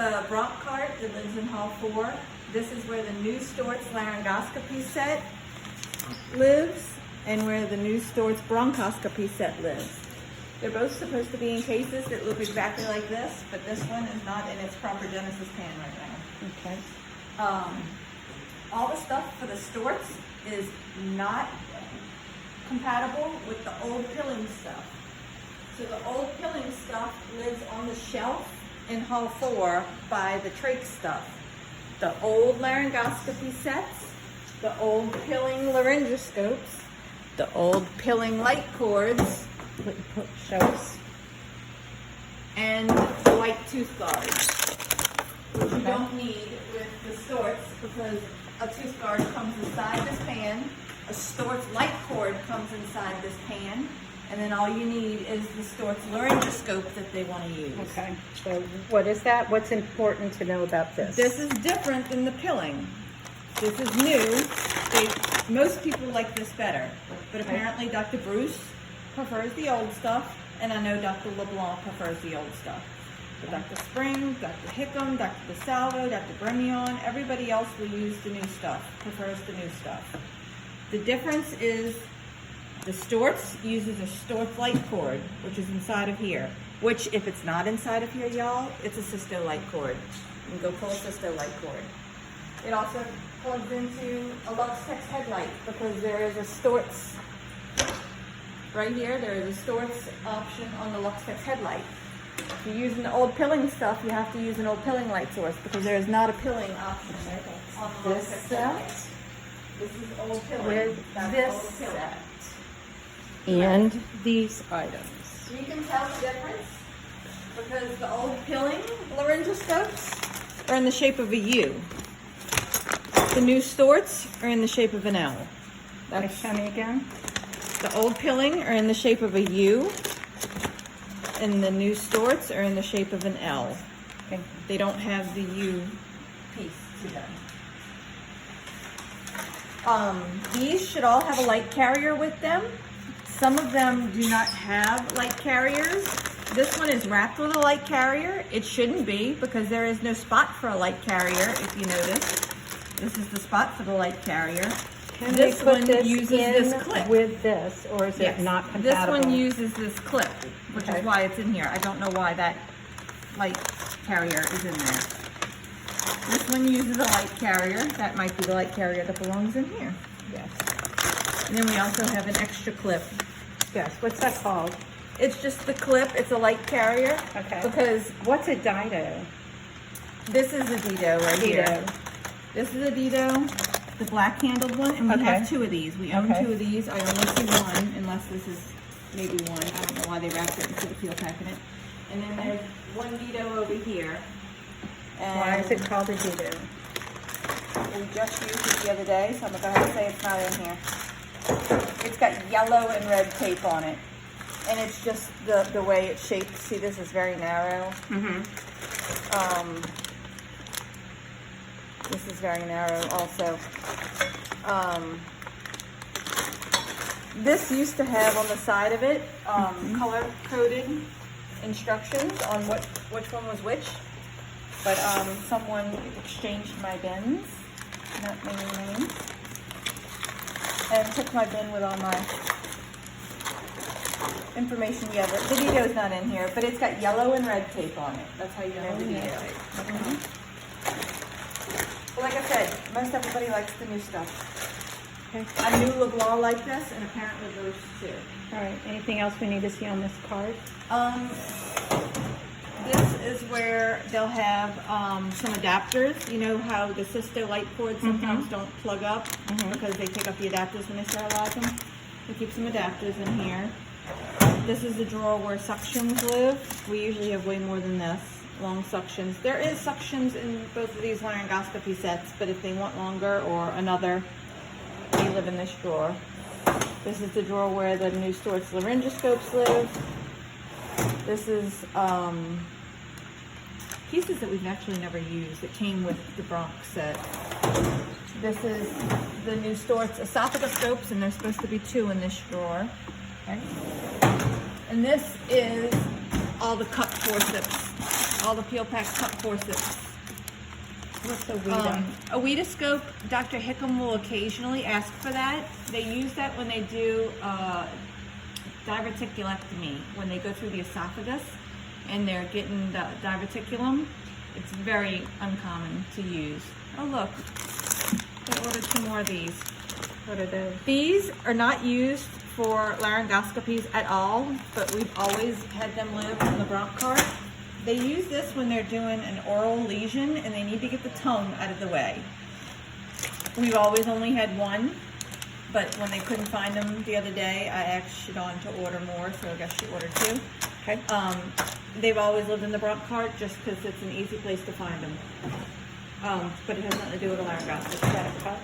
a bronch cart that lives in Hall 4. This is where the new Storz laryngoscopy set lives and where the new Storz bronchoscopy set lives. They're both supposed to be in cases that look exactly like this, but this one is not in its proper Genesis pan right now. Okay. All the stuff for the Storz is not compatible with the old pilling stuff. So the old pilling stuff lives on the shelf in Hall 4 by the trach stuff. The old laryngoscopy sets, the old pilling laryngoscopes, the old pilling light cords, Show us. and the white tooth guards, which you don't need with the Storz because a tooth guard comes inside this pan, a Storz light cord comes inside this pan, and then all you need is the Storz laryngoscope that they want to use. Okay. So what is that? What's important to know about this? This is different than the pilling. This is new. Most people like this better, but apparently Dr. Bruce prefers the old stuff, and I know Dr. LeBlanc prefers the old stuff. But Dr. Spring, Dr. Hickam, Dr. DeSalvo, Dr. Bremion, everybody else will use the new stuff, prefers the new stuff. The difference is the Storz uses a Storz light cord, which is inside of here, which if it's not inside of here, y'all, it's a cysto light cord. You can go pull a cysto light cord. It also plugs into a Luxtex headlight because there is a Storz, right here, there is a Storz option on the Luxtex headlight. If you're using the old pilling stuff, you have to use an old pilling light source because there is not a pilling option on the This Luxtex set headlight. This is old pilling. with That's this old pilling. set and these items. You can tell the difference because the old pilling laryngoscopes are in the shape of a U. The new Storz are in the shape of an L. That's show me again. The old pilling are in the shape of a U, and the new Storz are in the shape of an L. Okay. They don't have the U piece to them. These should all have a light carrier with them. Some of them do not have light carriers. This one is wrapped with a light carrier. It shouldn't be because there is no spot for a light carrier, if you notice. This is the spot for the light carrier. Can This they put one this uses in this clip. with this, or is Yes. it not This compatible? one uses this clip, which Okay. is why it's in here. I don't know why that light carrier is in there. This one uses a light carrier. That might be the light carrier that belongs in here. Yes. And then we also have an extra clip. Yes. What's that called? It's just the clip. It's a light carrier. Okay. Because What's a Dido? this is a Dido right here. Dido. This is a Dido, the black handled one, and we Okay. have two of these. We own Okay. two of these. I only see one, unless this is maybe one. I don't know why they wrapped it into the peel packet. And then there's one Dido over here. And Why is it called a Dido? we just used it the other day, so I'm going to go ahead and say it's not in here. It's got yellow and red tape on it. And it's just the way it's shaped. See, this is very narrow. Mm-hmm. This is very narrow also. This used to have on the side of it color-coded instructions on which one was which. But someone exchanged my bins, not many names, and took my bin with all my information. Yeah, the Dido's not in here, but it's got yellow and red tape on it. That's how you know the Dido. Well, like I said, most everybody likes the new stuff. Okay. I knew LeBlanc liked this, and apparently Bruce too. All right. Anything else we need to see on this card? This is where they'll have some adapters. You know how the cysto light cords sometimes don't plug up because they take up the adapters when they sterilize them? We keep some adapters in here. This is the drawer where suctions live. We usually have way more than this, long suctions. There is suctions in both of these laryngoscopy sets, but if they want longer or another, they live in this drawer. This is the drawer where the new Storz laryngoscopes live. This is pieces that we've actually never used. It came with the bronch set. This is the new Storz esophagoscopes, and there's supposed to be two in this drawer. Okay. And this is all the cup forceps all the peel pack forceps. What's a Weta? A Weedoscope, Dr. Hickam will occasionally ask for that. They use that when they do diverticulectomy, when they go through the esophagus and they're getting the diverticulum. It's very uncommon to use. Oh look, they ordered 2 more of these. What are those? These are not used for laryngoscopies at all, but we've always had them live on the bronch cart. They use this when they're doing an oral lesion and they need to get the tongue out of the way. We've always only had 1, but when they couldn't find them the other day, I asked Siobhan to order more, so I guess she ordered 2. Okay. They've always lived in the bronch cart just because it's an easy place to find them. But it has nothing to do with a laryngoscopy. Is that a cup?